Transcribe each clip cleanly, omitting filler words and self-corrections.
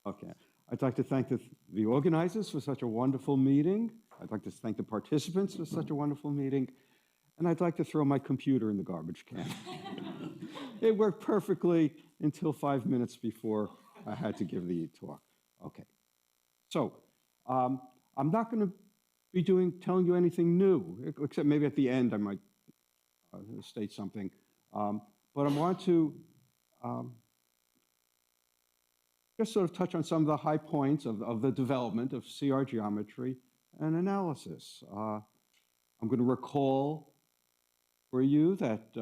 Okay. I'd like to thank the organizers for such a wonderful meeting. I'd like to thank the participants for such a wonderful meeting. And I'd like to throw my computer in the garbage can. It worked perfectly until 5 minutes before I had to give the talk. Okay. So I'm not going to be telling you anything new, except maybe at the end I might state something. But I want to just sort of touch on some of the high points of the development of CR geometry and analysis. I'm going to recall for you that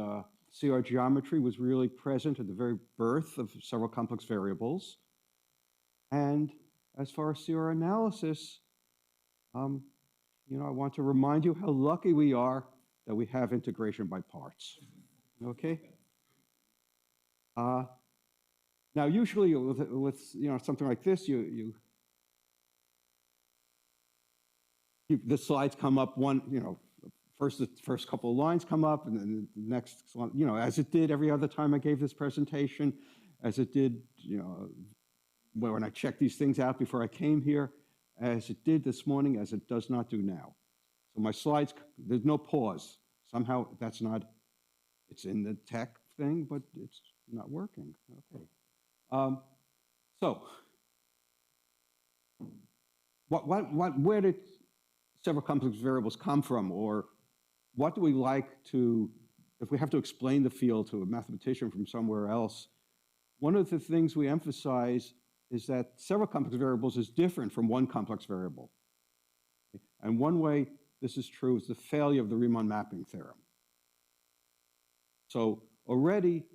CR geometry was really present at the very birth of several complex variables. And as far as CR analysis, I want to remind you how lucky we are that we have integration by parts. Okay? Now, usually with something like this, the slides come up the first couple of lines come up, and then the next, as it did every other time I gave this presentation, as it did, when I checked these things out before I came here, as it did this morning, as it does not do now. So my slides, there's no pause. Somehow it's in the tech thing, but it's not working. Okay. So, where did several complex variables come from, or what do we like to, if we have to explain the field to a mathematician from somewhere else? One of the things we emphasize is that several complex variables is different from one complex variable. And one way this is true is the failure of the Riemann mapping theorem. So already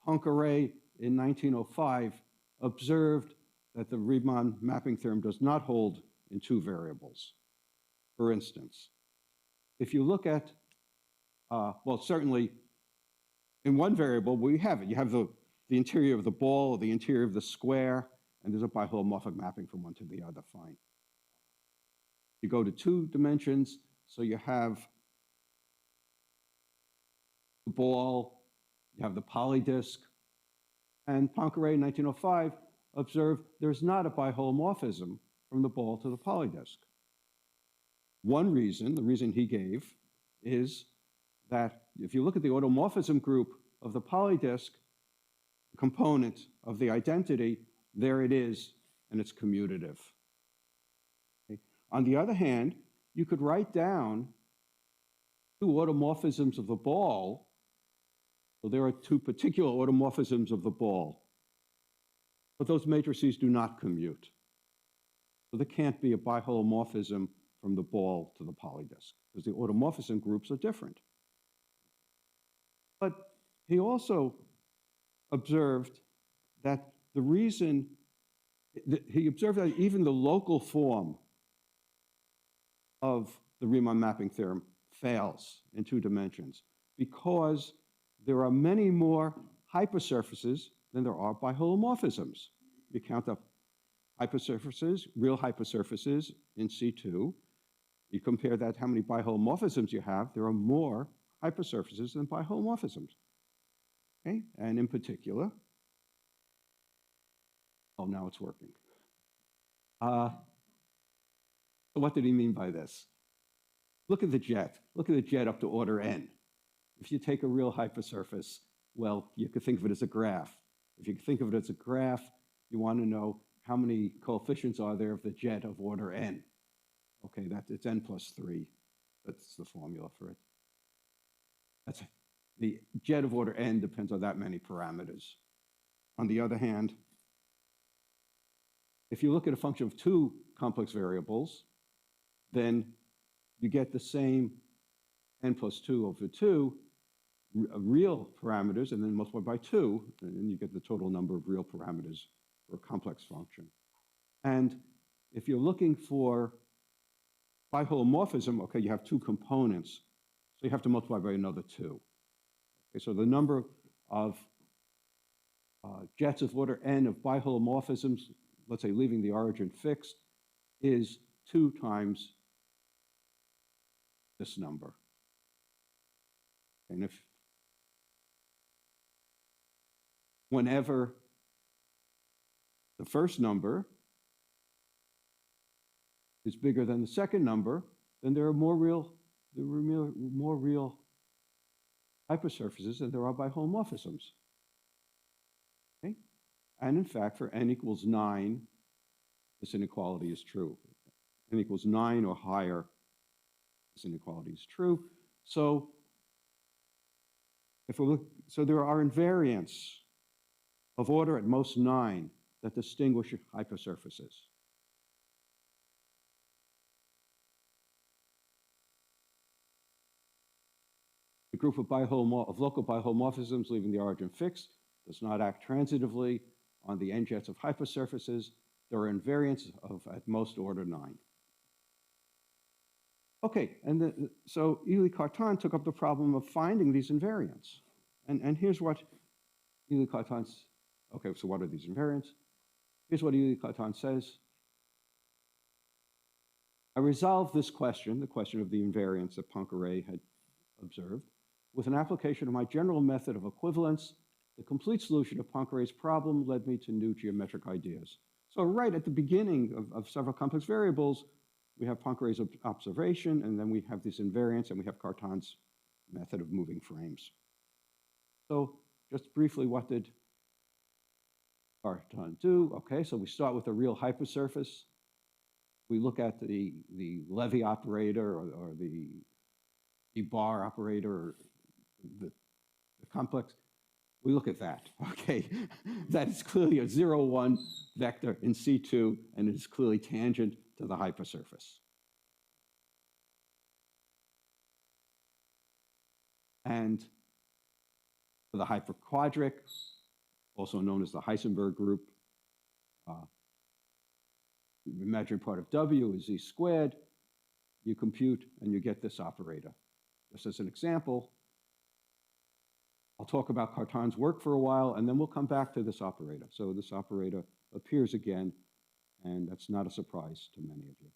Poincare in 1905 observed that the Riemann mapping theorem does not hold in two variables. For instance, if you look at, certainly in one variable, we have it. You have the interior of the ball, the interior of the square, and there's a biholomorphic mapping from one to the other, fine. You go to 2 dimensions, so you have the ball, you have the polydisk, and Poincare in 1905 observed there's not a biholomorphism from the ball to the polydisk. One reason, the reason he gave, is that if you look at the automorphism group of the polydisk, the component of the identity, there it is, and it's commutative. Okay. On the other hand, you could write down 2 automorphisms of the ball. So there are 2 particular automorphisms of the ball. But those matrices do not commute. So there can't be a biholomorphism from the ball to the polydisk, because the automorphism groups are different. But he also observed that he observed that even the local form of the Riemann mapping theorem fails in 2 dimensions, because there are many more hypersurfaces than there are biholomorphisms. You count up hypersurfaces, real hypersurfaces in C2. You compare that, how many biholomorphisms you have, there are more hypersurfaces than biholomorphisms. Okay? And in particular, now it's working. So what did he mean by this? Look at the jet. Look at the jet up to order n. If you take a real hypersurface, well, you could think of it as a graph. If you think of it as a graph, you want to know how many coefficients are there of the jet of order n. Okay, it's n plus 3. That's the formula for it. The jet of order n depends on that many parameters. On the other hand, if you look at a function of 2 complex variables, then you get the same n plus 2 over 2 real parameters, and then multiply by 2, and then you get the total number of real parameters for a complex function. And if you're looking for biholomorphism, okay, you have 2 components, so you have to multiply by another 2. Okay, so the number of jets of order n of biholomorphisms, let's say leaving the origin fixed, is 2 times this number. And whenever the first number is bigger than the second number, then there are more real hypersurfaces than there are biholomorphisms. Okay? And in fact, for n equals 9, this inequality is true. N equals 9 or higher, this inequality is true. So if we look, so there are invariants of order at most 9 that distinguish hypersurfaces. The group of local biholomorphisms leaving the origin fixed does not act transitively on the n-jets of hypersurfaces. There are invariants of at most order 9. Okay, and so Elie Cartan took up the problem of finding these invariants. And here's what Elie Cartan's, okay, so what are these invariants? Here's what Elie Cartan says. I resolved this question, the question of the invariants that Poincare had observed, with an application of my general method of equivalence. The complete solution of Poincare's problem led me to new geometric ideas. So right at the beginning of several complex variables, we have Poincare's observation, and then we have these invariants, and we have Cartan's method of moving frames. So just briefly, what did Cartan do? Okay, so we start with a real hypersurface. We look at the Lewy operator or the bar operator or the complex. We look at that, okay? That is clearly a 0, 1 vector in C2, and it is clearly tangent to the hypersurface. And for the hyperquatric, also known as the Heisenberg group, the imaginary part of W is Z squared. You compute, and you get this operator. Just as an example, I'll talk about Cartan's work for a while, and then we'll come back to this operator. So this operator appears again, and that's not a surprise to many of you.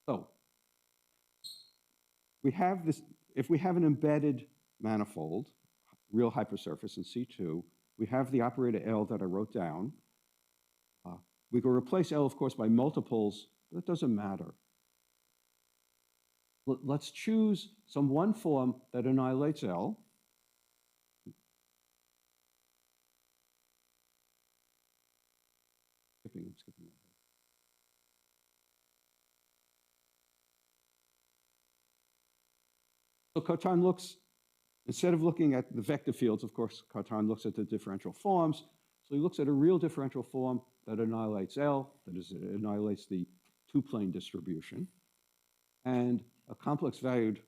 So we have this, if we have an embedded manifold, real hypersurface in C2, we have the operator L that I wrote down. We can replace L, of course, by multiples, but it doesn't matter. Let's choose some one form that annihilates L. I'm skipping that. So Cartan looks, instead of looking at the vector fields, of course, Cartan looks at the differential forms. So he looks at a real differential form that annihilates L, that is, it annihilates the two-plane distribution, and a complex valued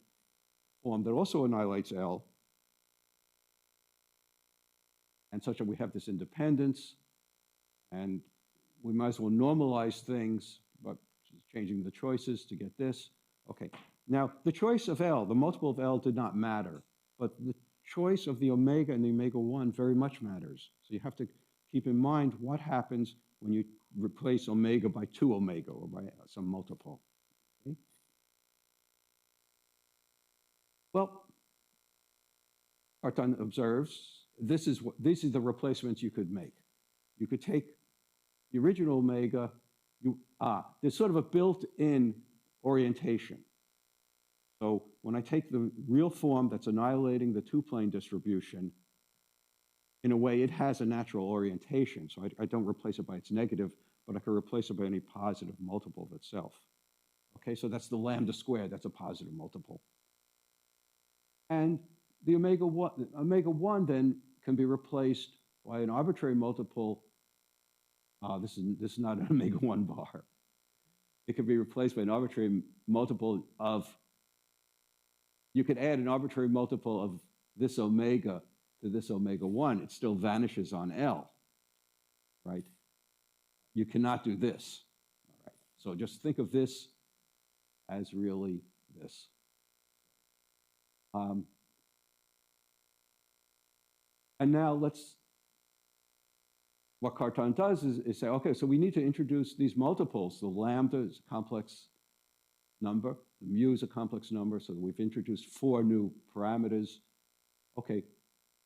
form that also annihilates L, and such that we have this independence, and we might as well normalize things, but changing the choices to get this. Okay, now the choice of L, the multiple of L did not matter, but the choice of the omega and the omega 1 very much matters. So you have to keep in mind what happens when you replace omega by 2 omega or by some multiple. Okay? Well, Cartan observes these are the replacements you could make. You could take the original omega. There's sort of a built-in orientation. So when I take the real form that's annihilating the two-plane distribution, in a way, it has a natural orientation. So I don't replace it by its negative, but I can replace it by any positive multiple of itself. Okay, so that's the lambda squared. That's a positive multiple. And the omega 1 then can be replaced by an arbitrary multiple. This is not an omega 1 bar. It can be replaced by an arbitrary multiple of, you could add an arbitrary multiple of this omega to this omega 1. It still vanishes on L, right? You cannot do this. All right. So just think of this as really this. And now what Cartan does is say, okay, so we need to introduce these multiples. The lambda is a complex number, the mu is a complex number, so we've introduced 4 new parameters. Okay,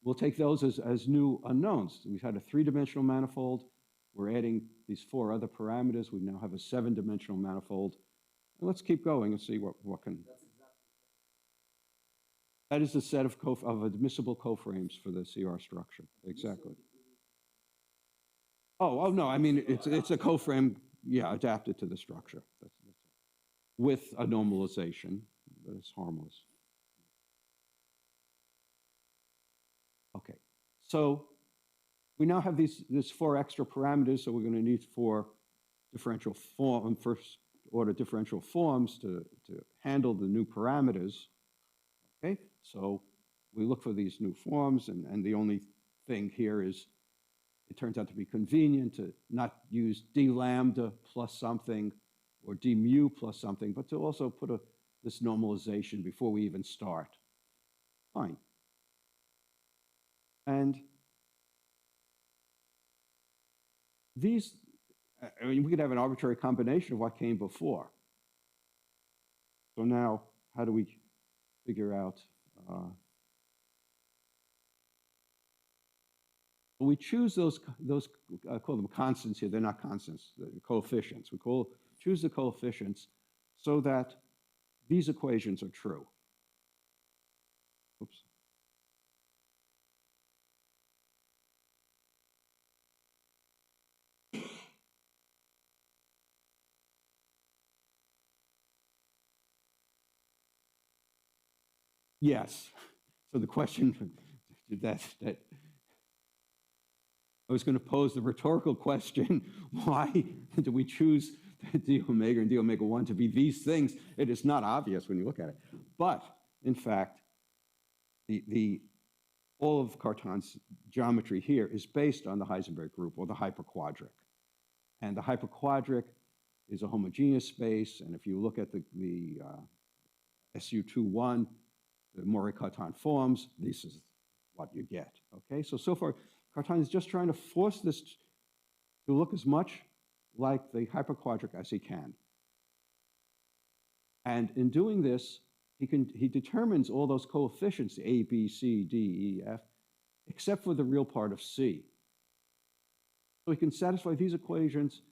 we'll take those as new unknowns. We've had a 3-dimensional manifold. We're adding these 4 other parameters. We now have a 7-dimensional manifold. And let's keep going and see what can. That is the set of admissible coframes for the CR structure. Exactly. Oh no, I mean, it's a coframe, yeah, adapted to the structure. That's with a normalization, but it's harmless. Okay, so we now have these 4 extra parameters, so we're going to need 4 differential first order differential forms to handle the new parameters. Okay, so we look for these new forms, and the only thing here is it turns out to be convenient to not use d lambda plus something or d mu plus something, but to also put this normalization before we even start. Fine. And these, I mean, we could have an arbitrary combination of what came before. So now, how do we figure out? We choose those I call them constants here. They're not constants, they're coefficients. Choose the coefficients so that these equations are true. Oops. Yes. So the question that I was going to pose the rhetorical question, why do we choose d omega and d omega 1 to be these things? It is not obvious when you look at it. But in fact, all of Cartan's geometry here is based on the Heisenberg group or the hyperquatric. And the hyperquatric is a homogeneous space. And if you look at the SU21, the Mori-Cartan forms, this is what you get. Okay, so far, Cartan is just trying to force this to look as much like the hyperquatric as he can. And in doing this, he determines all those coefficients, A, B, C, D, E, F, except for the real part of C. So he can satisfy these equations,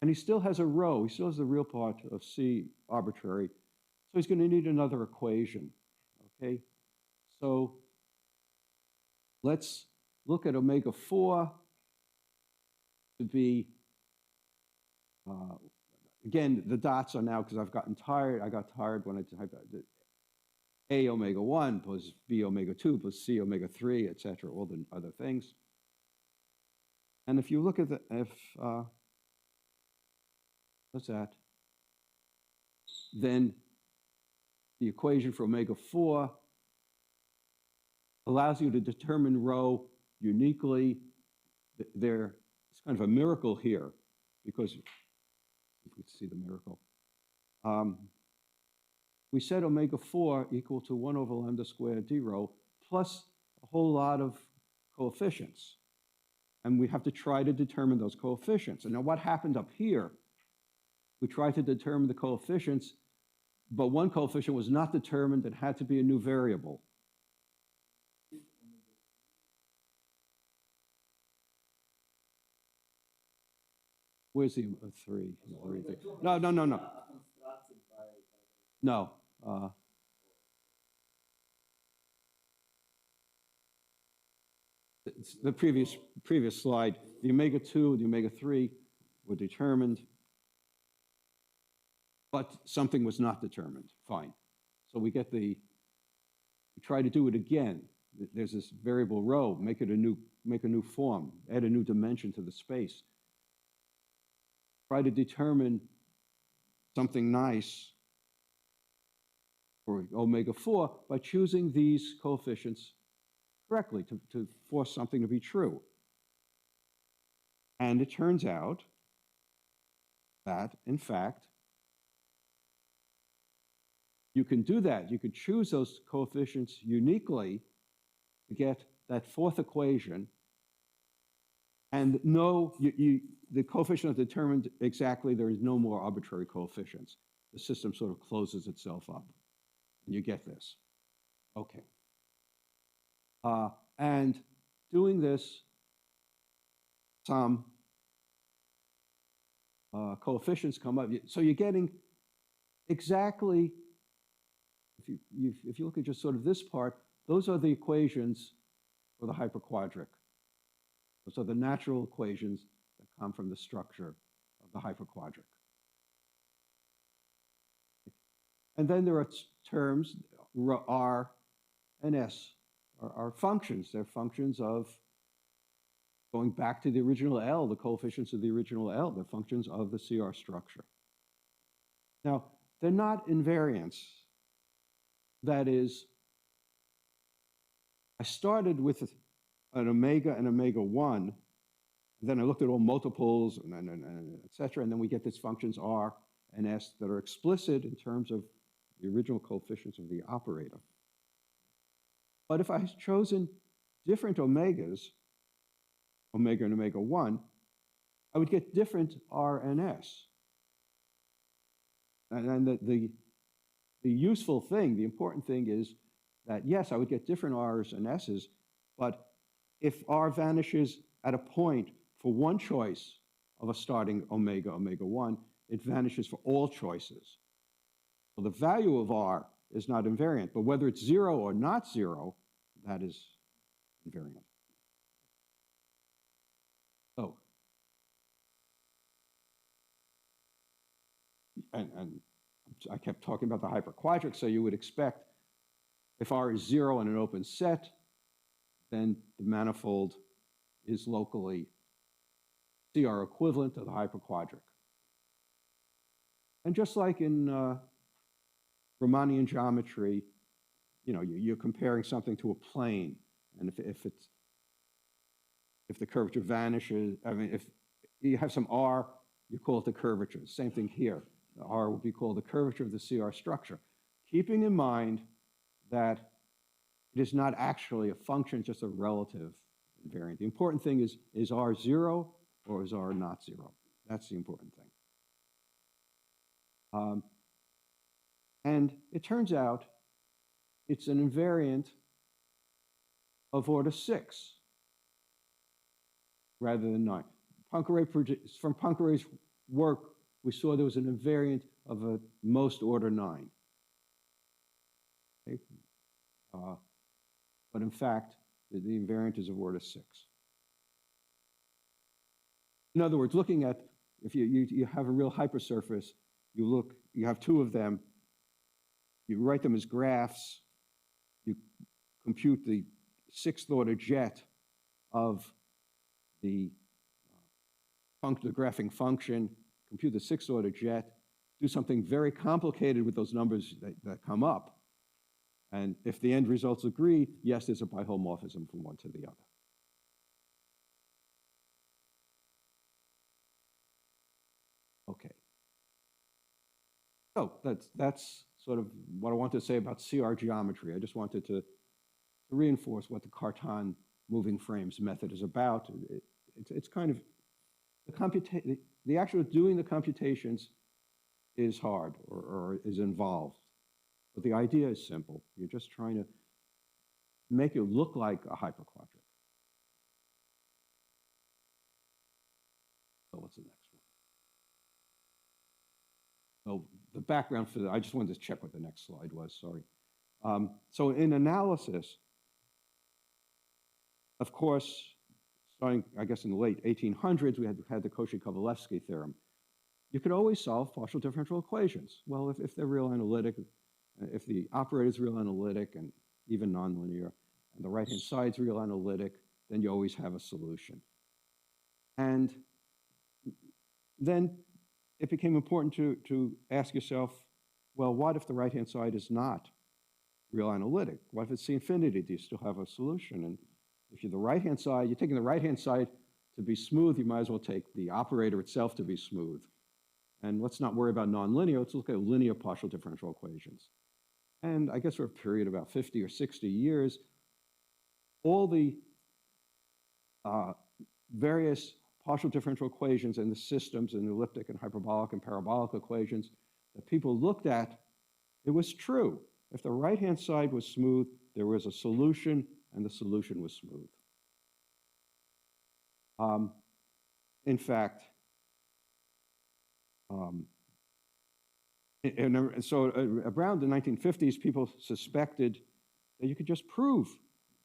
and he still has a row. He still has the real part of C arbitrary. So he's going to need another equation. Okay, so let's look at omega 4 to be, again, the dots are now, because I've gotten tired. I got tired when I typed A omega 1 plus B omega 2 plus C omega 3, et cetera, all the other things. And if you look at what's that? Then the equation for omega 4 allows you to determine rho uniquely. There's kind of a miracle here, because if we could see the miracle. We set omega 4 equal to 1 over lambda squared d rho plus a whole lot of coefficients. And we have to try to determine those coefficients. And now what happened up here? We tried to determine the coefficients, but one coefficient was not determined. It had to be a new variable. Where's the 3? No. No. The previous slide, the omega 2, the omega 3 were determined, but something was not determined. Fine. So we try to do it again. There's this variable rho, make a new form, add a new dimension to the space. Try to determine something nice for omega 4 by choosing these coefficients correctly to force something to be true. And it turns out that, in fact, you can do that. You could choose those coefficients uniquely to get that fourth equation. And no, the coefficient is determined exactly. There is no more arbitrary coefficients. The system sort of closes itself up. And you get this. Okay. And doing this, some coefficients come up. So you're getting exactly, if you look at just sort of this part, those are the equations for the hyperquatric. Those are the natural equations that come from the structure of the hyperquatric. And then there are terms, R and S are functions. They're functions of, going back to the original L, the coefficients of the original L, they're functions of the CR structure. Now, they're not invariants. That is, I started with an omega and omega 1, then I looked at all multiples, and et cetera, and then we get these functions R and S that are explicit in terms of the original coefficients of the operator. But if I had chosen different omegas, omega and omega 1, I would get different R and S. And the useful thing, the important thing is that, yes, I would get different R's and S's, but if R vanishes at a point for one choice of a starting omega, omega 1, it vanishes for all choices. So the value of R is not invariant, but whether it's 0 or not 0, that is invariant. So, and I kept talking about the hyperquatric, so you would expect if R is 0 in an open set, then the manifold is locally CR equivalent to the hyperquatric. And just like in Riemannian geometry, you know, you're comparing something to a plane, and if the curvature vanishes, I mean, if you have some R, you call it the curvature. Same thing here. The R will be called the curvature of the CR structure, keeping in mind that it is not actually a function, just a relative invariant. The important thing is R 0 or is R not 0? That's the important thing. And it turns out it's an invariant of order 6 rather than 9. From Poincare's work, we saw there was an invariant of a most order 9. Okay? But in fact, the invariant is of order 6. In other words, looking at, if you have a real hypersurface, you have two of them, you write them as graphs, you compute the 6th order jet of the graphing function, compute the 6th order jet, do something very complicated with those numbers that come up. And if the end results agree, yes, there's a biholomorphism from one to the other. Okay. So that's sort of what I wanted to say about CR geometry. I just wanted to reinforce what the Cartan moving frames method is about. It's kind of, the actual doing the computations is hard or is involved. But the idea is simple. You're just trying to make it look like a hyperquatric. So what's the next one? So the background for I just wanted to check what the next slide was, sorry. So in analysis, of course, starting, I guess, in the late 1800s, we had the Cauchy-Kovalevsky theorem. You could always solve partial differential equations. Well, if they're real analytic, if the operator is real analytic and even nonlinear, and the right-hand side's real analytic, then you always have a solution. And then it became important to ask yourself, well, what if the right-hand side is not real analytic? What if it's C infinity? Do you still have a solution? And if you're the right-hand side, you're taking the right-hand side to be smooth, you might as well take the operator itself to be smooth. And let's not worry about nonlinear, let's look at linear partial differential equations. And I guess for a period of about 50 or 60 years, all the various partial differential equations and the systems and elliptic and hyperbolic and parabolic equations that people looked at, it was true. If the right-hand side was smooth, there was a solution and the solution was smooth. In fact, so around the 1950s, people suspected that you could just prove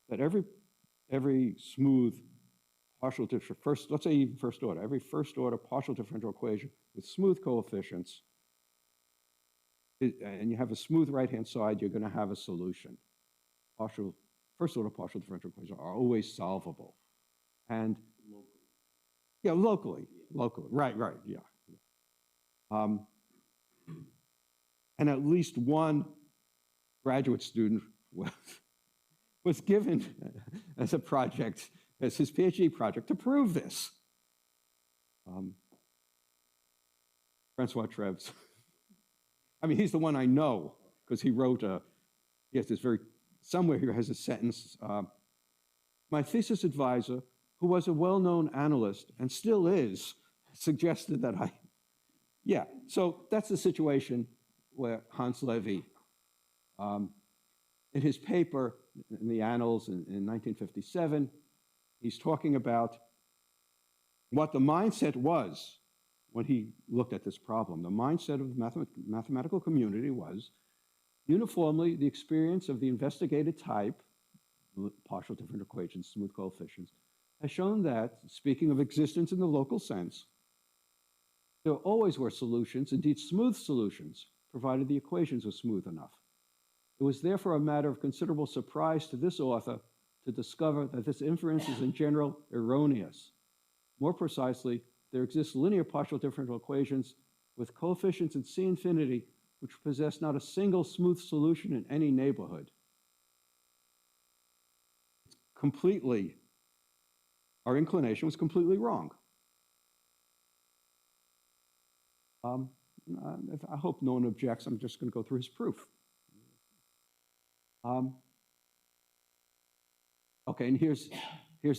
that every smooth partial differential, let's say even first order, every first order partial differential equation with smooth coefficients, and you have a smooth right-hand side, you're going to have a solution. First order partial differential equations are always solvable. And locally, right, yeah. And at least one graduate student was given as a project, as his PhD project, to prove this. Francois Treves. I mean, he's the one I know, because he wrote he has this somewhere here has a sentence, my thesis advisor, who was a well-known analyst and still is, suggested that so that's the situation where Hans Lewy, in his paper in the Annals in 1957, he's talking about what the mindset was when he looked at this problem. The mindset of the mathematical community was uniformly the experience of the investigated type, partial differential equations, smooth coefficients, has shown that, speaking of existence in the local sense, there always were solutions, indeed smooth solutions, provided the equations were smooth enough. It was therefore a matter of considerable surprise to this author to discover that this inference is in general erroneous. More precisely, there exist linear partial differential equations with coefficients in C infinity which possess not a single smooth solution in any neighborhood. Our inclination was completely wrong. I hope no one objects. I'm just going to go through his proof. Okay, and here's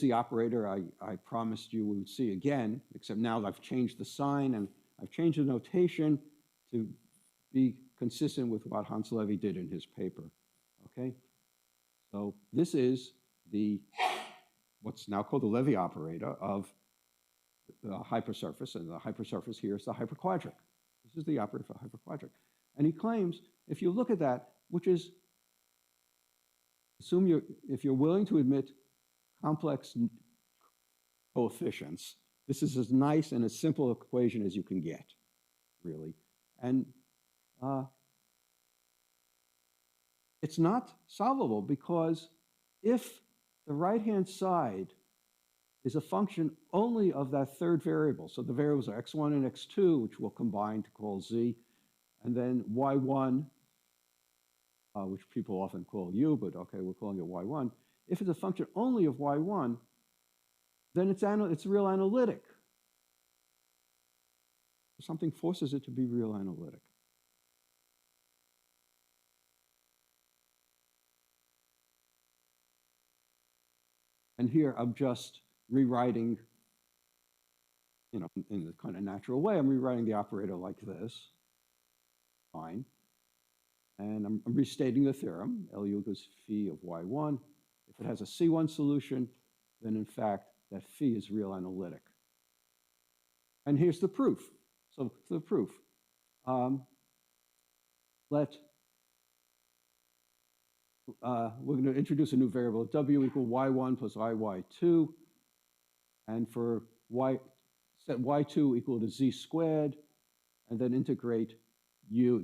the operator I promised you we would see again, except now I've changed the sign and I've changed the notation to be consistent with what Hans Lewy did in his paper. Okay, so this is what's now called the Lewy operator of the hypersurface, and the hypersurface here is the hyperquatric. This is the operator for hyperquatric. And he claims, if you look at that, which is, if you're willing to admit complex coefficients, this is as nice and as simple equation as you can get, really. And it's not solvable because if the right-hand side is a function only of that third variable, so the variables are x1 and x2, which we'll combine to call z, and then y1, which people often call u, but okay, we're calling it y1. If it's a function only of y1, then it's real analytic. Something forces it to be real analytic. And here I'm just rewriting, in a kind of natural way, I'm rewriting the operator like this. Fine. And I'm restating the theorem, LU equals phi of y1. If it has a C1 solution, then in fact, that phi is real analytic. And here's the proof. So the proof. We're going to introduce a new variable, w equal y1 plus iy2. And for set y2 equal to z squared, and then integrate the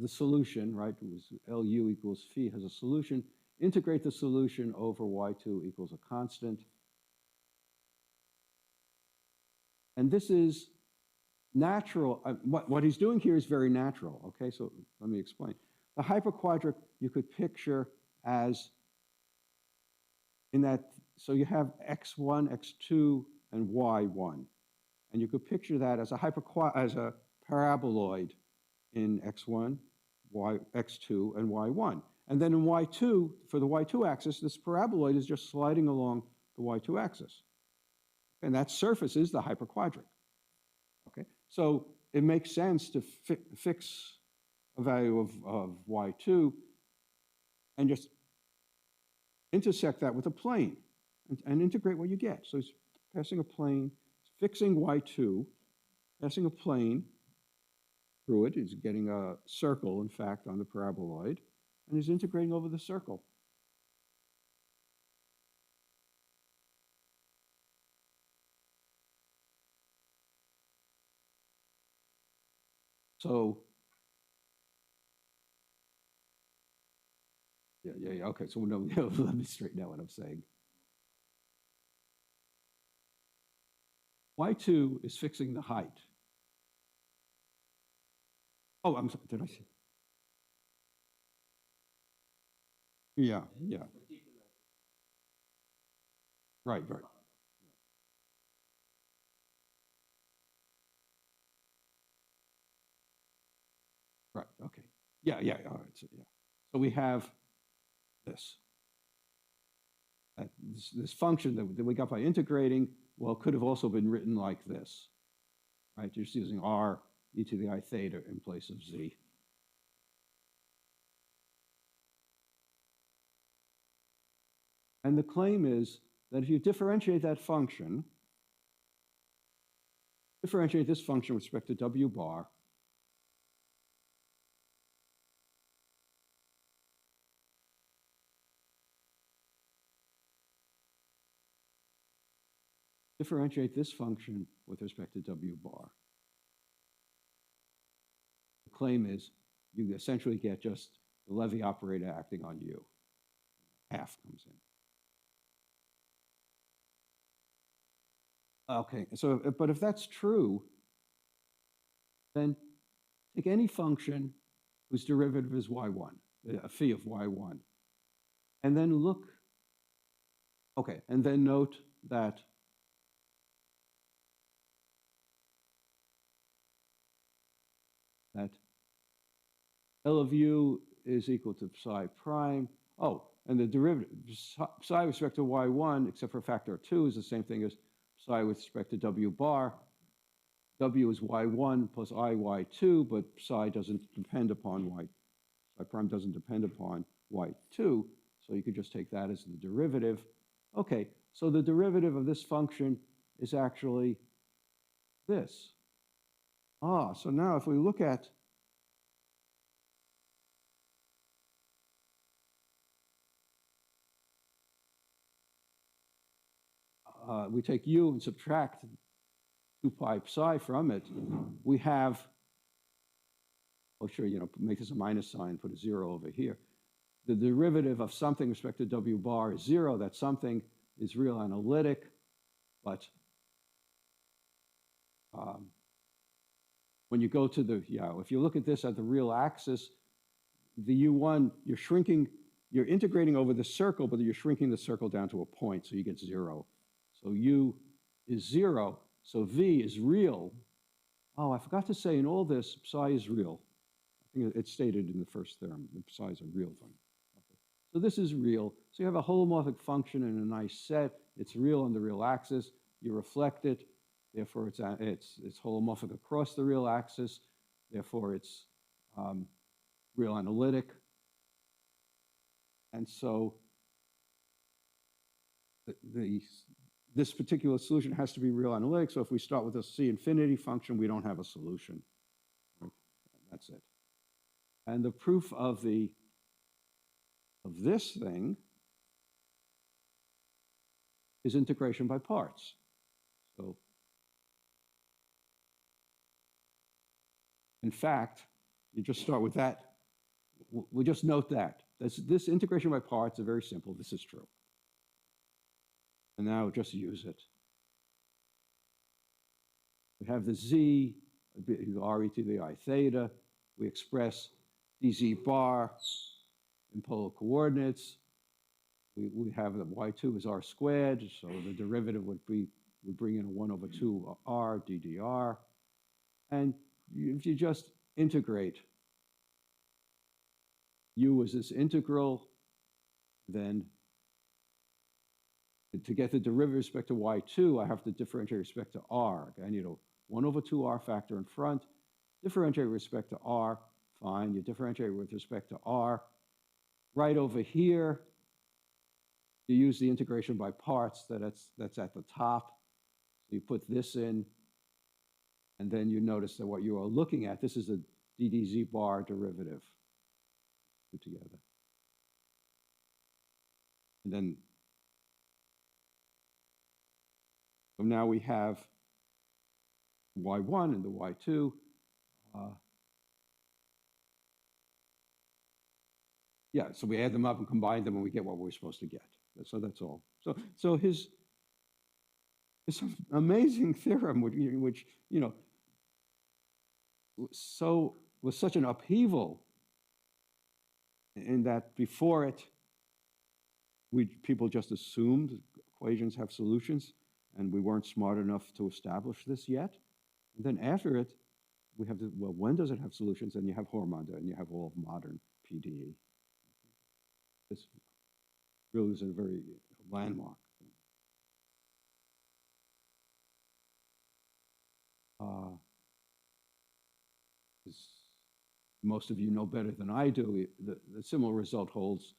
solution, right, was LU equals phi has a solution. Integrate the solution over y2 equals a constant. And this is natural. What he's doing here is very natural, okay? So let me explain. The hyperquatric you could picture as in that, so you have x1, x2, and y1. And you could picture that as a paraboloid in x1, x2, and y1. And then in y2, for the y2 axis, this paraboloid is just sliding along the y2 axis. And that surface is the hyperquatric. Okay, so it makes sense to fix a value of y2 and just intersect that with a plane and integrate what you get. So he's passing a plane, fixing y2, passing a plane through it. He's getting a circle, in fact, on the paraboloid, and he's integrating over the circle. So, yeah, okay, so no, let me straighten out what I'm saying. Y2 is fixing the height. Oh, I'm sorry, did I say? Yeah. Right. Right, okay. Yeah, all right, so yeah. So we have this. This function that we got by integrating, well, could have also been written like this, right? Just using r e to the I theta in place of z. And the claim is that if you differentiate that function, differentiate this function with respect to w bar, differentiate this function with respect to w bar. The claim is you essentially get just the Lewy operator acting on u. Half comes in. Okay, so, but if that's true, then take any function whose derivative is y1, a phi of y1, and then look, okay, and then note that L of u is equal to psi prime. Oh, and the derivative, psi with respect to y1, except for a factor of 2, is the same thing as psi with respect to w bar. W is y1 plus I y2, but psi doesn't depend upon psi prime doesn't depend upon y2, so you could just take that as the derivative. Okay, so the derivative of this function is actually this. So now if we look at we take u and subtract 2 pi psi from it, we have, oh sure, make this a minus sign, put a 0 over here. The derivative of something with respect to w bar is 0. That something is real analytic, but when you go to the, if you look at this at the real axis, the u1, you're integrating over the circle, but you're shrinking the circle down to a point, so you get 0. So u is 0, so v is real. Oh, I forgot to say in all this, psi is real. I think it's stated in the first theorem, that psi is a real thing. Okay. So this is real. So you have a holomorphic function in a nice set. It's real on the real axis. You reflect it. Therefore, it's holomorphic across the real axis. Therefore, it's real analytic. And so this particular solution has to be real analytic. So if we start with a C infinity function, we don't have a solution. Right? That's it. And the proof of this thing is integration by parts. So in fact, you just start with that. We just note that. This integration by parts is very simple. This is true. And now just use it. We have the z, r e to the I theta. We express dz bar in polar coordinates. We have that y2 is r squared, so the derivative would bring in a 1 over 2 r ddr. And if you just integrate u as this integral, then to get the derivative with respect to y2, I have to differentiate with respect to r. Okay? I need a 1 over 2 r factor in front. Differentiate with respect to r, fine. You differentiate with respect to r. Right over here, you use the integration by parts that's at the top. So you put this in, and then you notice that what you are looking at, this is a ddz bar derivative put together. And then, so now we have y1 and the y2. Yeah, so we add them up and combine them and we get what we're supposed to get. So that's all. So his amazing theorem, which you know, was such an upheaval in that before it, people just assumed equations have solutions, and we weren't smart enough to establish this yet. And then after it, we have to, well, when does it have solutions? And you have Hormonda, and you have all of modern PDE. This really was a very landmark thing. As most of you know better than I do, the similar result holds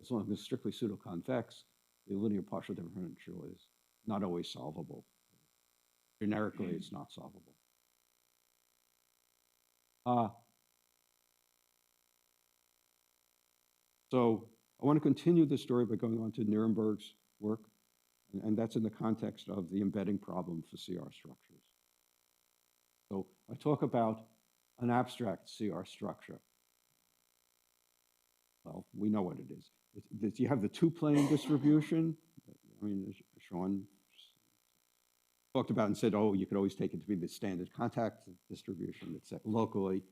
as long as it's strictly pseudo-convex. The linear partial differential is not always solvable. Generically, it's not solvable. So I want to continue the story by going on to Nirenberg's work, and that's in the context of the embedding problem for CR structures. So I talk about an abstract CR structure. Well, we know what it is. You have the two-plane distribution. I mean, Sean talked about and said, oh, you could always take it to be the standard contact distribution that's set locally.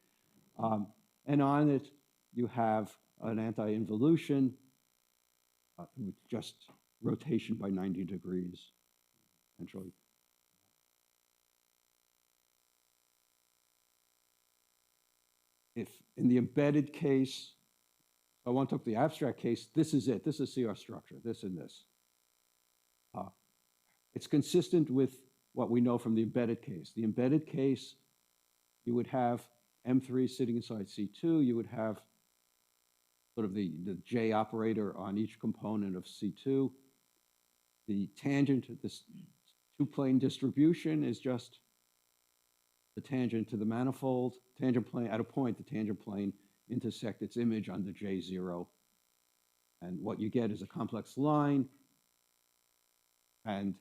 And on it, you have an anti-involution with just rotation by 90 degrees, essentially. If in the embedded case, I want to take the abstract case, this is it. This is CR structure, this and this. It's consistent with what we know from the embedded case. The embedded case, you would have M3 sitting inside C2. You would have sort of the J operator on each component of C2. The tangent, this two-plane distribution is just the tangent to the manifold. Tangent plane, at a point, the tangent plane intersect its image on the J0. And what you get is a complex line. And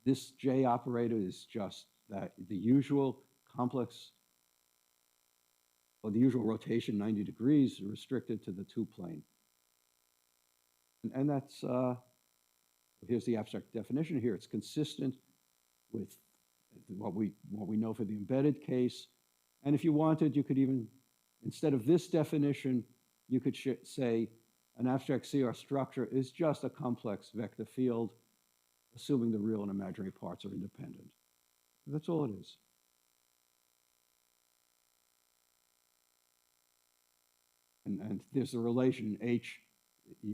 this J operator is just that the usual complex, or the usual rotation 90 degrees restricted to the two-plane. And that's, here's the abstract definition here. It's consistent with what we know for the embedded case. And if you wanted, you could even, instead of this definition, you could say an abstract CR structure is just a complex vector field, assuming the real and imaginary parts are independent. That's all it is. And there's a relation H.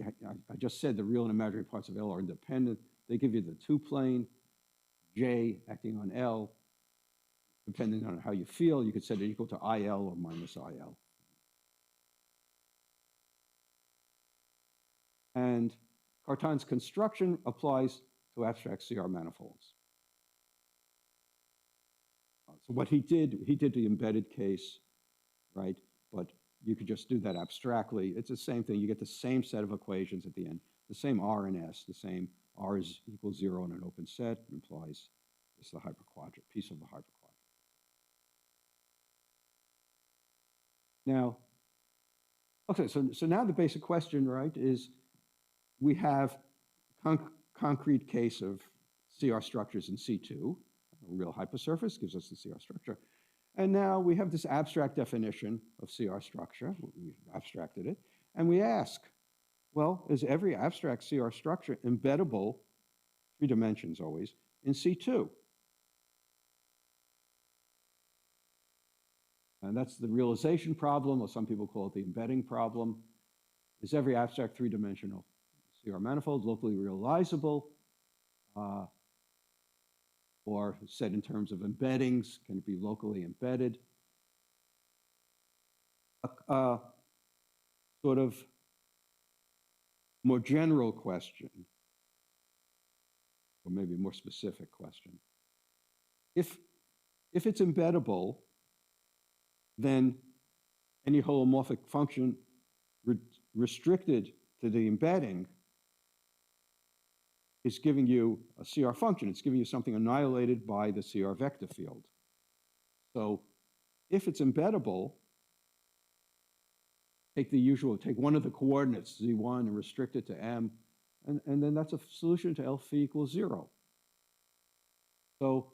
I just said the real and imaginary parts of L are independent. They give you the two-plane, J acting on L. Depending on how you feel, you could set it equal to IL or minus IL. And Cartan's construction applies to abstract CR manifolds. So what he did the embedded case, right? But you could just do that abstractly. It's the same thing. You get the same set of equations at the end, the same R and S, the same R is equals 0 in an open set, implies it's the hyperquatric, piece of the hyperquatric. Now, okay, so now the basic question, right, is we have concrete case of CR structures in C2, a real hypersurface gives us the CR structure. And now we have this abstract definition of CR structure, we've abstracted it, and we ask, well, is every abstract CR structure embeddable, 3 dimensions always, in C2? And that's the realization problem, or some people call it the embedding problem. Is every abstract 3-dimensional CR manifold locally realizable? Or said in terms of embeddings, can it be locally embedded? Sort of more general question, or maybe more specific question. If it's embeddable, then any holomorphic function restricted to the embedding is giving you a CR function. It's giving you something annihilated by the CR vector field. So if it's embeddable, take one of the coordinates, z1, and restrict it to m, and then that's a solution to L phi equals 0. So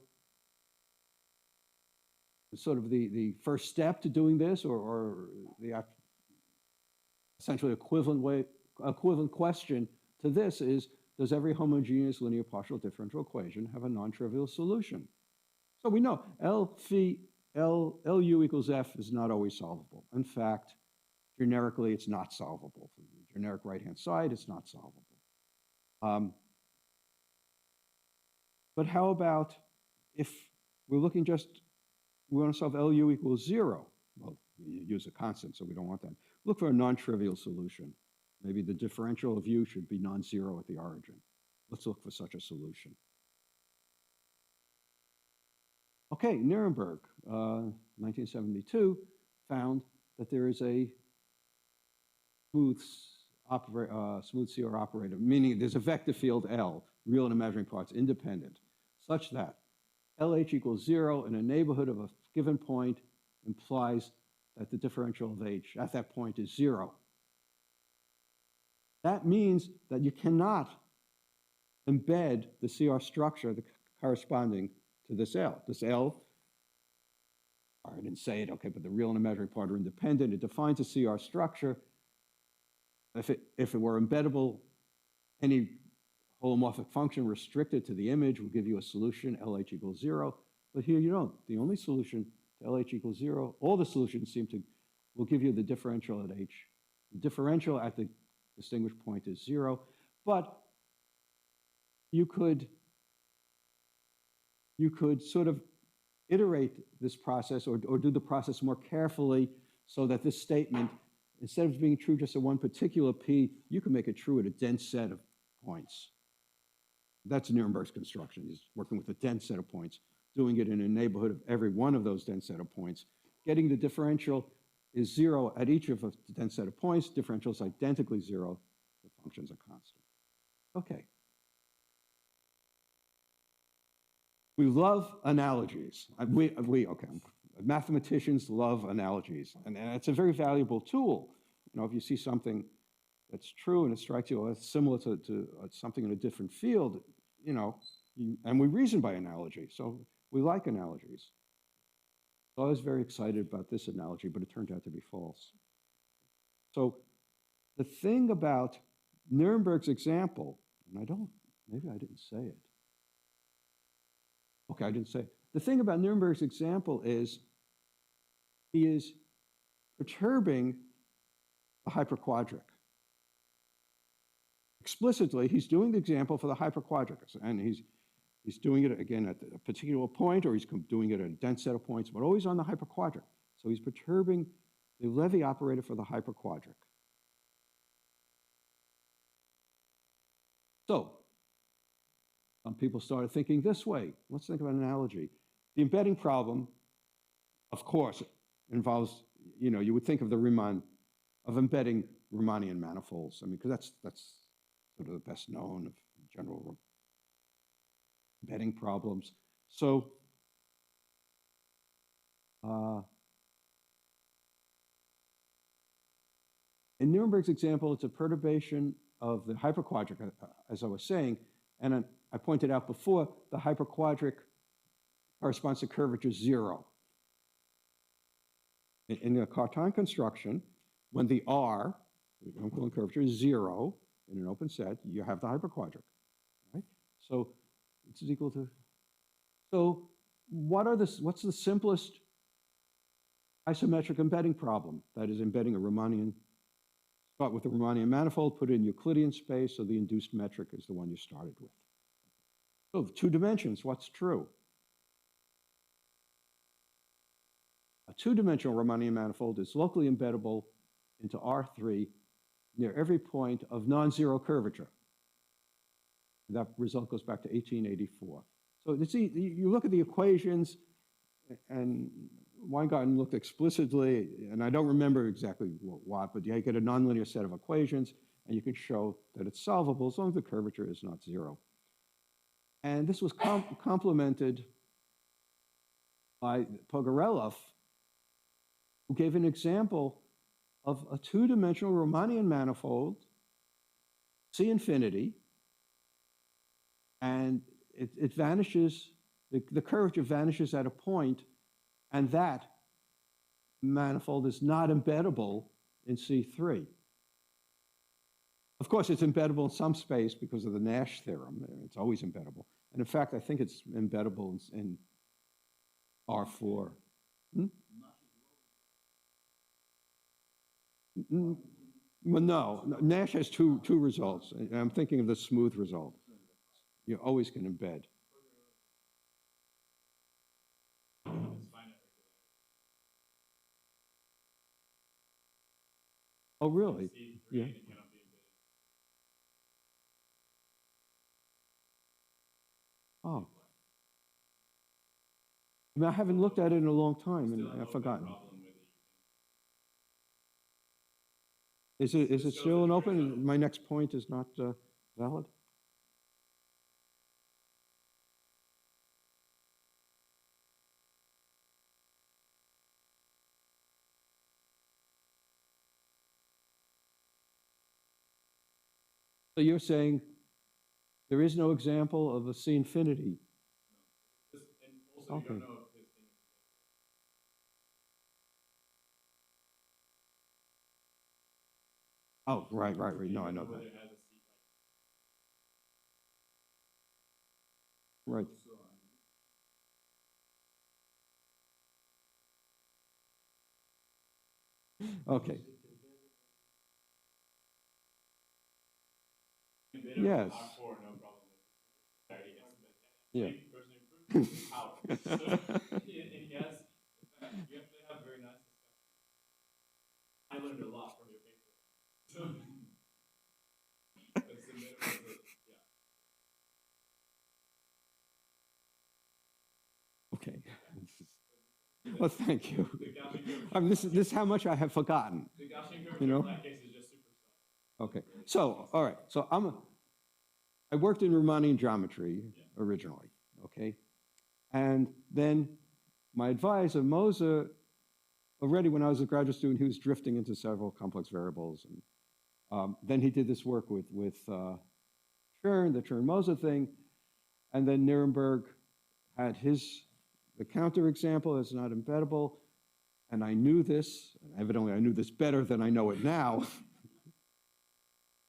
sort of the first step to doing this, or the essentially equivalent question to this is, does every homogeneous linear partial differential equation have a non-trivial solution? So we know LU equals F is not always solvable. In fact, generically, it's not solvable. For the generic right-hand side, it's not solvable. But how about if we're looking we want to solve LU equals 0. Well, we use a constant, so we don't want that. Look for a non-trivial solution. Maybe the differential of U should be non-zero at the origin. Let's look for such a solution. Okay, Nuremberg, 1972, found that there is a smooth CR operator, meaning there's a vector field L, real and imaginary parts, independent, such that LH equals 0 in a neighborhood of a given point implies that the differential of H at that point is 0. That means that you cannot embed the CR structure corresponding to this L. This L, I didn't say it, okay, but the real and imaginary part are independent. It defines a CR structure. If it were embeddable, any holomorphic function restricted to the image will give you a solution, LH equals 0. But here you don't. The only solution to LH equals 0, all the solutions will give you the differential at H. The differential at the distinguished point is 0. But you could sort of iterate this process or do the process more carefully so that this statement, instead of being true just at one particular P, you can make it true at a dense set of points. That's Nuremberg's construction. He's working with a dense set of points, doing it in a neighborhood of every one of those dense set of points. Getting the differential is 0 at each of the dense set of points. Differential is identically 0. The functions are constant. Okay. We love analogies. Mathematicians love analogies, and it's a very valuable tool. You know, if you see something that's true and it strikes you as similar to something in a different field, you know, and we reason by analogy, so we like analogies. So I was very excited about this analogy, but it turned out to be false. So the thing about Nuremberg's example, and maybe I didn't say it. Okay, I didn't say it. The thing about Nuremberg's example is he is perturbing the hyperquatric. Explicitly, he's doing the example for the hyperquatric, and he's doing it again at a particular point, or he's doing it at a dense set of points, but always on the hyperquatric. So he's perturbing the Lewy operator for the hyperquatric. So some people started thinking this way. Let's think of an analogy. The embedding problem, of course, involves, you know, you would think of the Riemann, of embedding Riemannian manifolds. I mean, because that's sort of the best known of general embedding problems. So in Nuremberg's example, it's a perturbation of the hyperquatric, as I was saying, and I pointed out before, the hyperquatric corresponds to curvature 0. In the Cartan construction, when the R, the equivalent curvature, is 0 in an open set, you have the hyperquatric, right? So this is equal to, so what's the simplest isometric embedding problem? That is embedding a Riemannian, start with the Riemannian manifold, put it in Euclidean space, so the induced metric is the one you started with. So 2 dimensions, what's true? A 2-dimensional Riemannian manifold is locally embeddable into R3 near every point of non-zero curvature. That result goes back to 1884. So you look at the equations, and Weingarten looked explicitly, and I don't remember exactly what, but you get a nonlinear set of equations, and you can show that it's solvable as long as the curvature is not zero. And this was complemented by Pogorelov, who gave an example of a two-dimensional Riemannian manifold, C infinity, and it vanishes, the curvature vanishes at a point, and that manifold is not embeddable in C3. Of course, it's embeddable in some space because of the Nash theorem. It's always embeddable. And in fact, I think it's embeddable in R4. Well, no, Nash has two results. I'm thinking of the smooth result. You always can embed. Oh, really? Yeah. Oh. I mean, I haven't looked at it in a long time, and I've forgotten. Is it still an open? My next point is not valid? So you're saying there is no example of a C infinity? Okay. Oh, right. No, I know that. Right. Okay. Yes. Yeah. I learned a lot from your paper. Okay. Well, thank you. I mean, this is how much I have forgotten. The Gaussian curve in that case is just super solid. Okay. So, all right. So I worked in Riemannian geometry originally, okay? And then my advisor, Moser, already when I was a graduate student, he was drifting into several complex variables. And then he did this work with Chern, the Chern-Moser thing. And then Nirenberg had the counterexample is not embeddable. And I knew this, and evidently I knew this better than I know it now.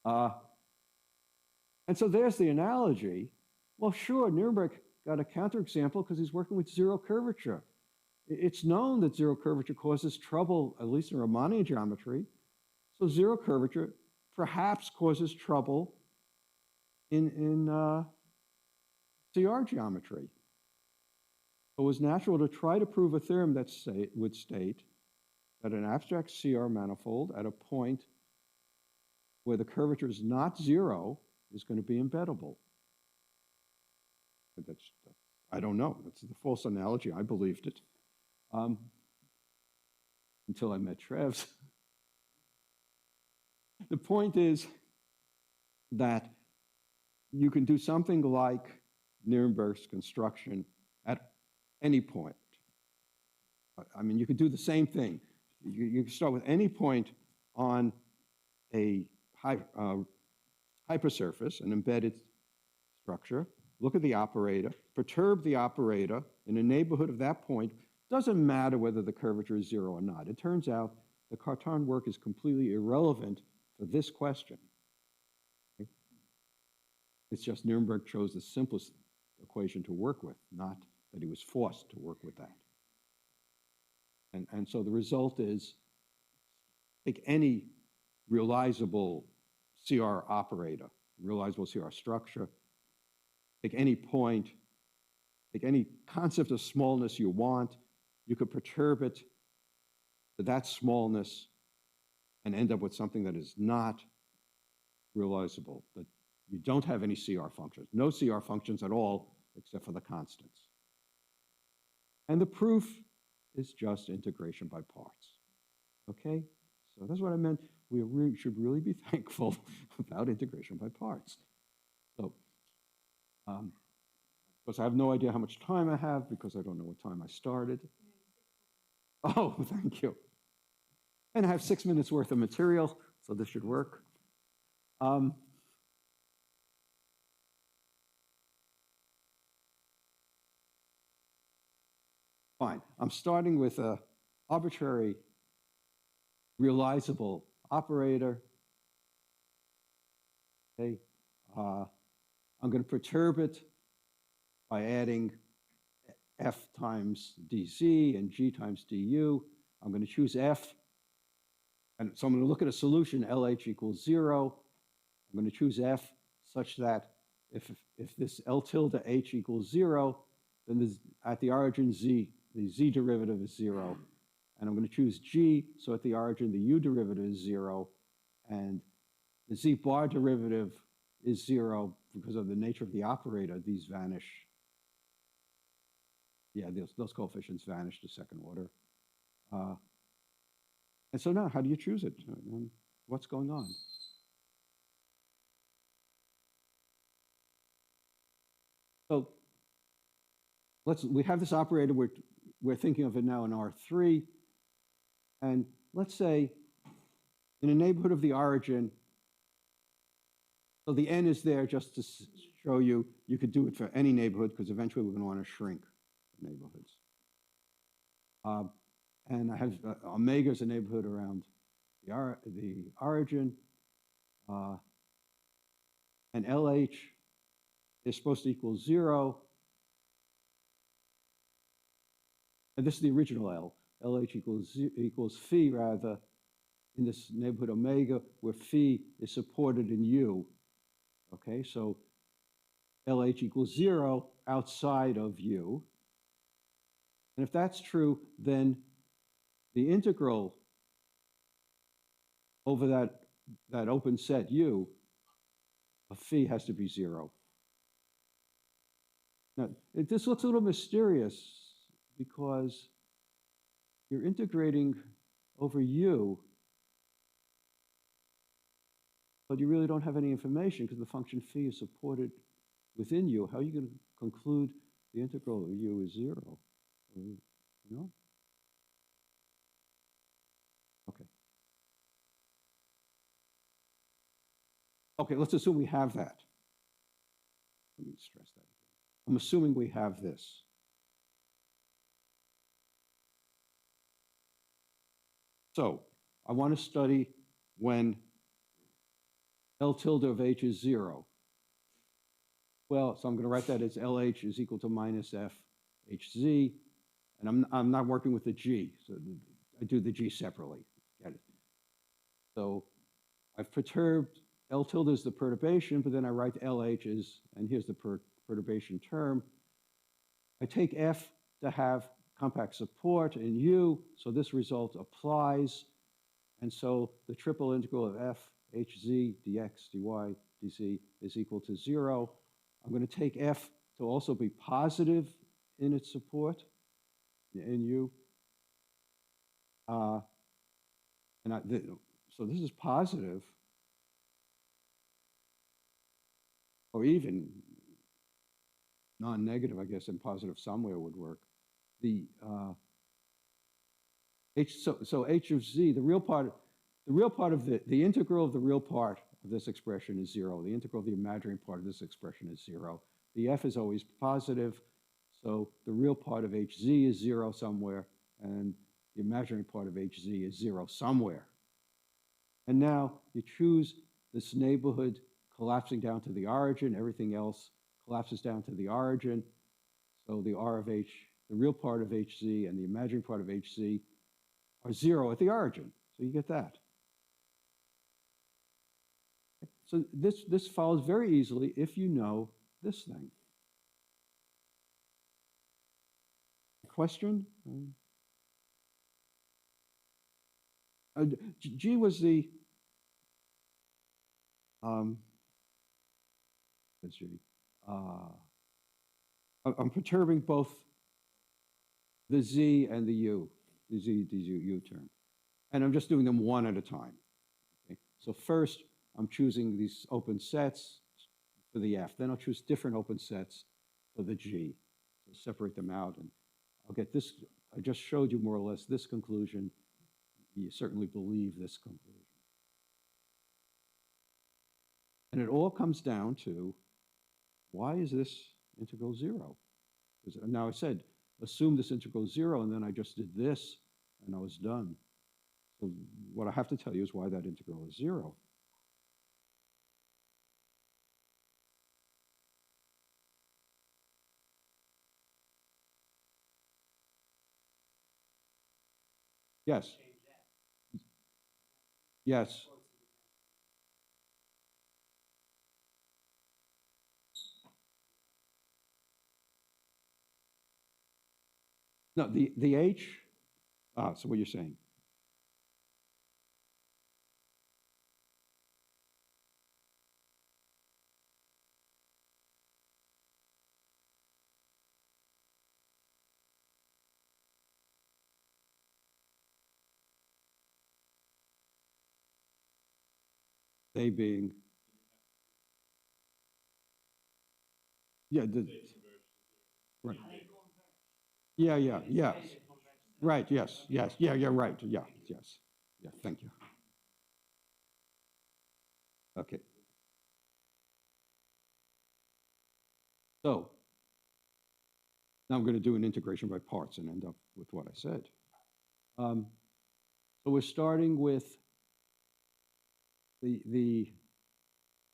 And so there's the analogy. Well, sure, Nirenberg got a counterexample because he's working with zero curvature. It's known that zero curvature causes trouble, at least in Riemannian geometry. So zero curvature perhaps causes trouble in CR geometry. It was natural to try to prove a theorem that would state that an abstract CR manifold at a point where the curvature is not zero is going to be embeddable. But I don't know. That's the false analogy. I believed it until I met Treves. The point is that you can do something like Nirenberg's construction at any point. I mean, you could do the same thing. You can start with any point on a hypersurface, an embedded structure, look at the operator, perturb the operator in a neighborhood of that point. Doesn't matter whether the curvature is zero or not. It turns out the Cartan work is completely irrelevant for this question. Okay? It's just Nirenberg chose the simplest equation to work with, not that he was forced to work with that. And so the result is, take any realizable CR operator, realizable CR structure, take any point, take any concept of smallness you want, you could perturb it to that smallness and end up with something that is not realizable, that you don't have any CR functions, no CR functions at all, except for the constants. And the proof is just integration by parts. Okay? So that's what I meant. We should really be thankful about integration by parts. So, of course, I have no idea how much time I have because I don't know what time I started. Oh, thank you. And I have 6 minutes worth of material, so this should work. Fine. I'm starting with an arbitrary realizable operator. Okay. I'm going to perturb it by adding f times dz and g times du. I'm going to choose f. And so I'm going to look at a solution, LH equals 0. I'm going to choose f such that if this L tilde h equals 0, then this, at the origin z, the z derivative is 0. And I'm going to choose g, so at the origin the u derivative is 0. And the z bar derivative is 0 because of the nature of the operator. These vanish. Yeah, those coefficients vanish to second order. And so now, how do you choose it? What's going on? So we have this operator, we're thinking of it now in R3. And let's say in a neighborhood of the origin, so the n is there just to show you, you could do it for any neighborhood because eventually we're going to want to shrink the neighborhoods. And I have omega is a neighborhood around the origin. And LH is supposed to equal 0. And this is the original L. LH equals phi, rather, in this neighborhood omega, where phi is supported in U. Okay, so LH equals 0 outside of U. And if that's true, then the integral over that open set U of phi has to be 0. Now, this looks a little mysterious because you're integrating over U, but you really don't have any information because the function phi is supported within U. How are you going to conclude the integral of U is 0? You know? Okay. Okay, let's assume we have that. Let me stress that again. I'm assuming we have this. So I want to study when L tilde of h is 0. Well, so I'm going to write that as LH is equal to minus f hz. And I'm not working with the g, so I do the g separately. Get it? So I've perturbed, L tilde is the perturbation, but then I write LH is, and here's the perturbation term. I take f to have compact support in U, so this result applies. And so the triple integral of f hz dx dy dz is equal to 0. I'm going to take f to also be positive in its support in U. So this is positive, or even non-negative, I guess, and positive somewhere would work. The so h of z, the real part of the integral of the real part of this expression is 0. The integral of the imaginary part of this expression is 0. The f is always positive, so the real part of hz is 0 somewhere, and the imaginary part of hz is 0 somewhere. And now you choose this neighborhood collapsing down to the origin. Everything else collapses down to the origin. So the r of h, the real part of hz and the imaginary part of hz are 0 at the origin. So you get that. So this follows very easily if you know this thing. Question? G was the Let's see. I'm perturbing both the z and the u, the z, the u term. And I'm just doing them one at a time. Okay? So first, I'm choosing these open sets for the f. Then I'll choose different open sets for the g. So separate them out, and I'll get this. I just showed you more or less this conclusion. You certainly believe this conclusion. And it all comes down to, why is this integral 0? Because now I said, assume this integral 0, and then I just did this, and I was done. So what I have to tell you is why that integral is 0. Yes. Yes. No, the h, so what you're saying. They being, yeah, right. Yeah, yes. Right, yes, yeah, right, yes. Yeah, thank you. Okay. So now I'm going to do an integration by parts and end up with what I said. So we're starting with the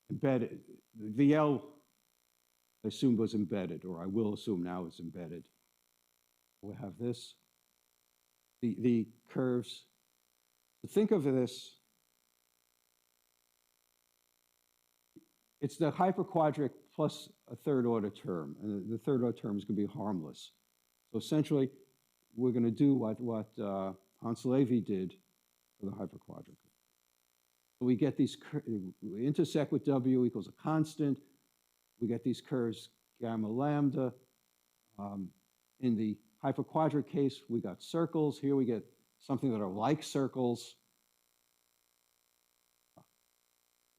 embedded, the VL I assumed was embedded, or I will assume now is embedded. We'll have this, the curves. Think of this, it's the hyperquatric plus a third order term, and the third order term is going to be harmless. So essentially, we're going to do what Hans Lewy did for the hyperquadratic. So we get these, we intersect with W equals a constant. We get these curves gamma lambda. In the hyperquadratic case, we got circles. Here we get something that are like circles.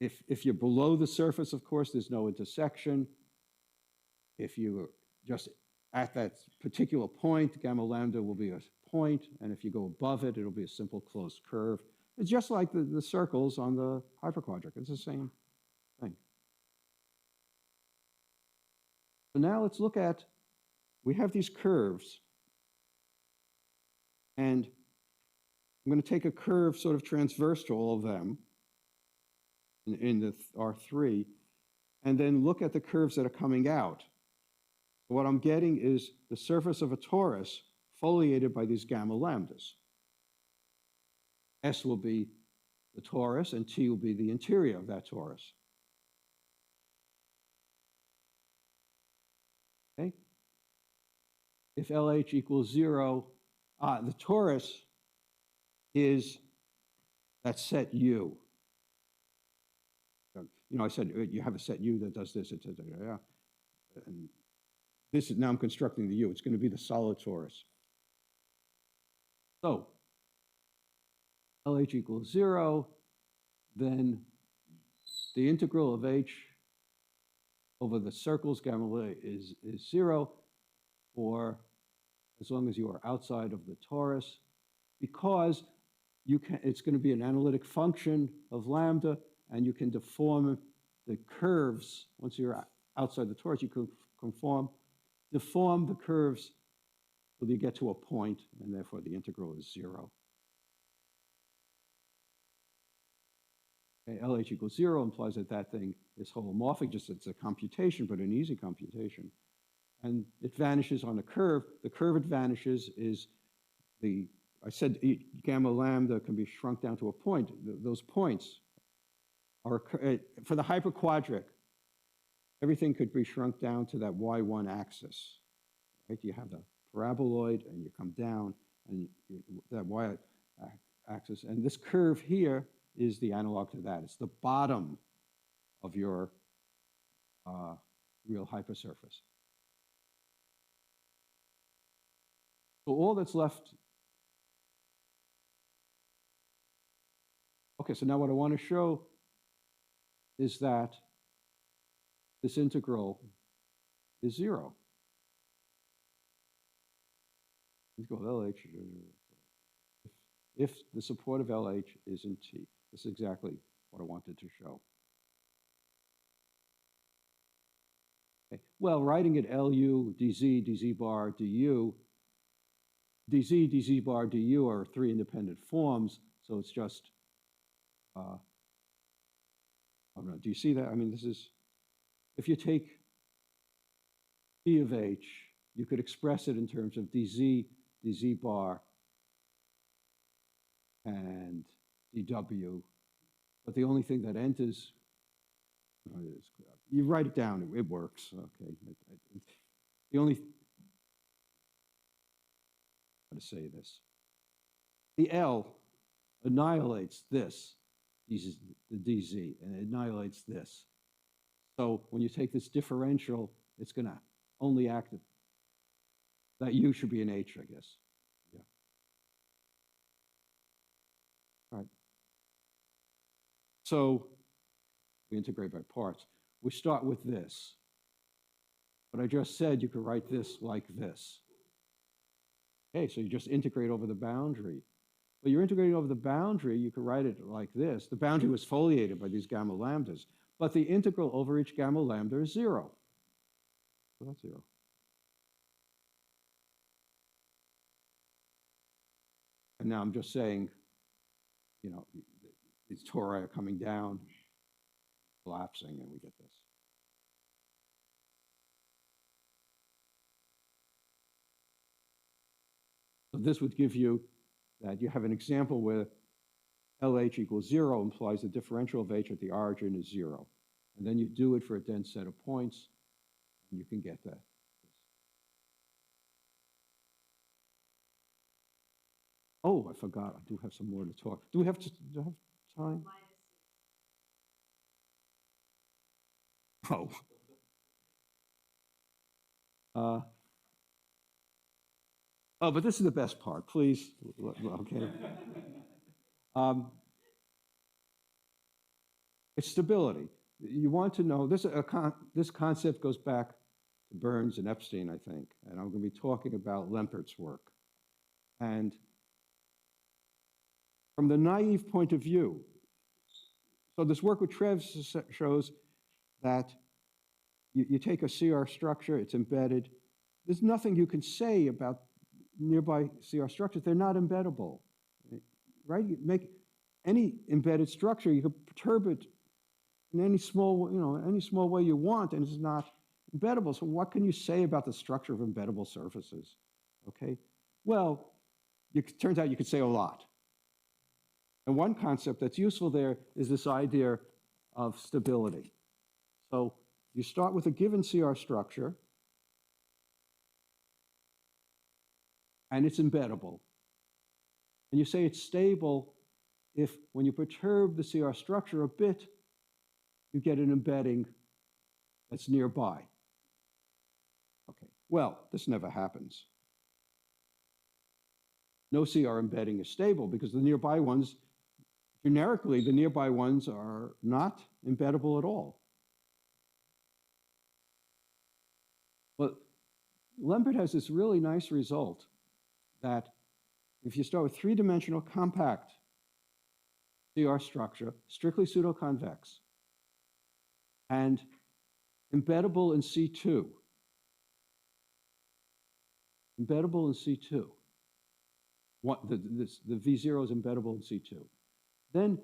If you're below the surface, of course, there's no intersection. If you're just at that particular point, gamma lambda will be a point, and if you go above it, it'll be a simple closed curve. It's just like the circles on the hyperquadratic. It's the same thing. So now let's look at, we have these curves, and I'm going to take a curve sort of transverse to all of them in the R3, and then look at the curves that are coming out. What I'm getting is the surface of a torus foliated by these gamma lambdas. S will be the torus, and T will be the interior of that torus. Okay? If LH equals 0, the torus is that set U. You know, I said you have a set U that does this, etc. And this is, now I'm constructing the U. It's going to be the solid torus. So LH equals 0, then the integral of H over the circles gamma is 0 for as long as you are outside of the torus, because you can, it's going to be an analytic function of lambda, and you can deform the curves. Once you're outside the torus, you can deform the curves till you get to a point, and therefore the integral is 0. Okay, LH equals 0 implies that that thing is holomorphic, just it's a computation, but an easy computation. And it vanishes on a curve. The curve it vanishes is I said gamma lambda can be shrunk down to a point. Those points are, for the hyperquadratic, everything could be shrunk down to that y1 axis. Right? You have the paraboloid, and you come down, and that y axis. And this curve here is the analog to that. It's the bottom of your real hypersurface. So all that's left. Okay, so now what I want to show is that this integral is 0. Integral LH if the support of LH is in T. This is exactly what I wanted to show. Okay. Well, writing it LU, DZ, DZ bar, DU, DZ, DZ bar, DU are 3 independent forms, so it's just, oh no, do you see that? I mean, this is, if you take D of H, you could express it in terms of DZ, DZ bar, and DW, but the only thing that enters, you write it down, it works, okay. The only, how to say this, the L annihilates this, the DZ, and it annihilates this. So when you take this differential, it's going to only act, that U should be an H, I guess. Yeah. All right. So we integrate by parts. We start with this. But I just said you could write this like this. Okay, so you just integrate over the boundary. But you're integrating over the boundary, you could write it like this. The boundary was foliated by these gamma lambdas, but the integral over each gamma lambda is 0. So that's 0. And now I'm just saying, you know, these tori are coming down, collapsing, and we get this. So this would give you that you have an example where LH equals 0 implies the differential of H at the origin is 0. And then you do it for a dense set of points, and you can get that. Oh, I forgot. I do have some more to talk. Do we have time? Oh. Oh, but this is the best part, please. Okay. It's stability. You want to know, this concept goes back to Burns and Epstein, I think, and I'm going to be talking about Lempert's work. And from the naive point of view, so this work with Treves shows that you take a CR structure, it's embedded. There's nothing you can say about nearby CR structures. They're not embeddable, right? You make any embedded structure, you can perturb it in any small, any small way you want, and it's not embeddable. So what can you say about the structure of embeddable surfaces? Okay, well, it turns out you could say a lot. And one concept that's useful there is this idea of stability. So you start with a given CR structure, and it's embeddable. And you say it's stable if, when you perturb the CR structure a bit, you get an embedding that's nearby. Okay, well, this never happens. No CR embedding is stable because the nearby ones, generically, the nearby ones are not embeddable at all. But Lempert has this really nice result that if you start with three-dimensional compact CR structure, strictly pseudo-convex, and embeddable in C2, embeddable in C2, the V0 is embeddable in C2. Then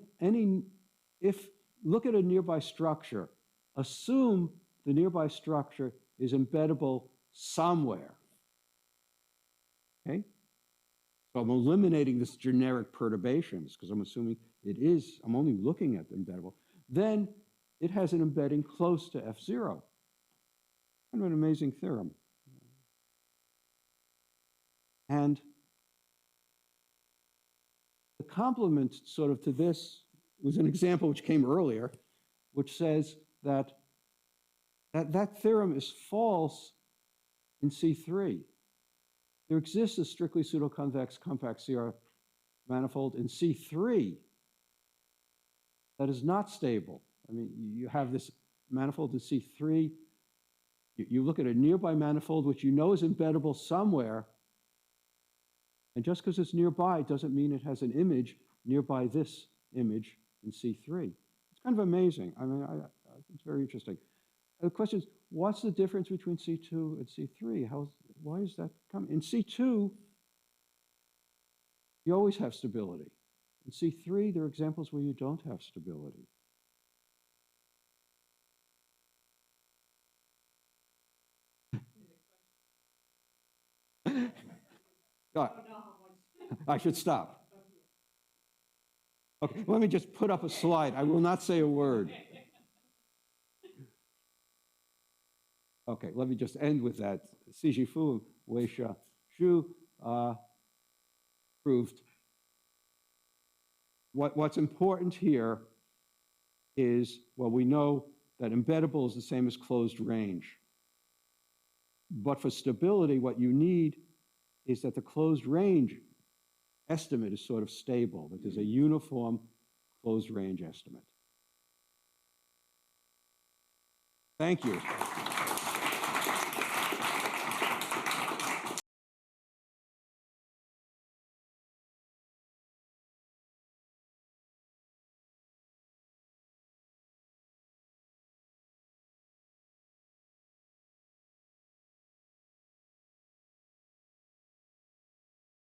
look at a nearby structure, assume the nearby structure is embeddable somewhere, okay? So I'm eliminating this generic perturbations because I'm assuming it is, I'm only looking at the embeddable. Then it has an embedding close to F0. Kind of an amazing theorem. And the complement sort of to this was an example which came earlier, which says that that theorem is false in C3. There exists a strictly pseudo-convex compact CR manifold in C3 that is not stable. I mean, you have this manifold in C3. You look at a nearby manifold, which you know is embeddable somewhere, and just because it's nearby doesn't mean it has an image nearby this image in C3. It's kind of amazing. I mean, I think it's very interesting. The question is, what's the difference between C2 and C3? Why is that coming? In C2, you always have stability. In C3, there are examples where you don't have stability. I should stop. Okay, let me just put up a slide. I will not say a word. Okay, let me just end with that. Siji Fu, Weisha Zhu proved. What's important here is, well, we know that embeddable is the same as closed range. But for stability, what you need is that the closed range estimate is sort of stable, that there's a uniform closed range estimate. Thank you.